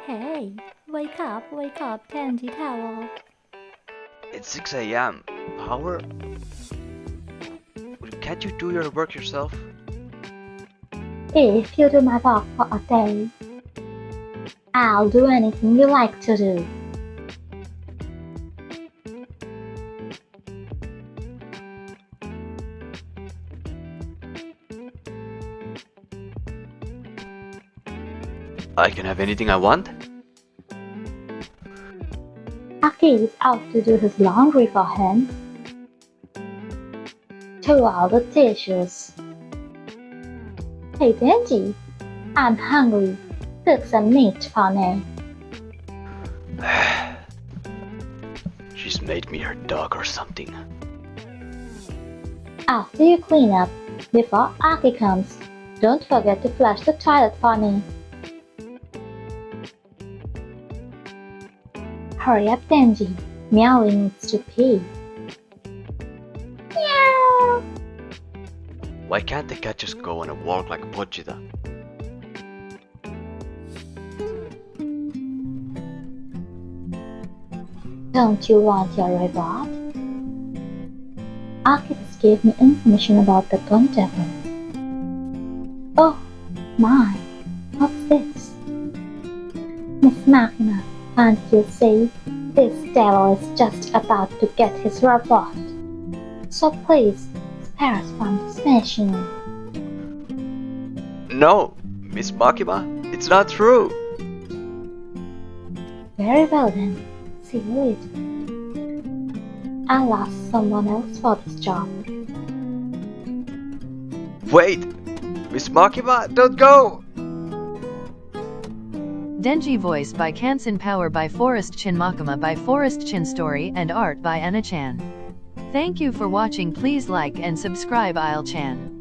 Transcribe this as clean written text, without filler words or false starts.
Hey, wake up, denji towel. It's 6 a.m. Power? Well, can't you do your work yourself? If you do my work for a day, I'll do anything you like to do. I can have anything I want? Aki is out to do his laundry for him. To all the dishes. Hey Denji, I'm hungry. Cook some meat for me. She's made me her dog or something. After you clean up, before Aki comes, don't forget to flush the toilet for me. Hurry up, Denji. Meowly needs to pee. Meow. Why can't the cat just go on a walk like Pochita? Don't you want your reward? Aki just gave me information about the gun devil. Oh my, what's this? Miss Machina, can't you see? This devil is just about to get his reward. So please, spare us from this mission. No, Miss Makima, it's not true. Very well then, see you later. I'll ask someone else for this job. Wait, Miss Makima, don't go! Denji voice by Kansen, power by Forrest, Makima by Forrest, story and art by Anna Chan. Thank you for watching. Please like and subscribe Chan.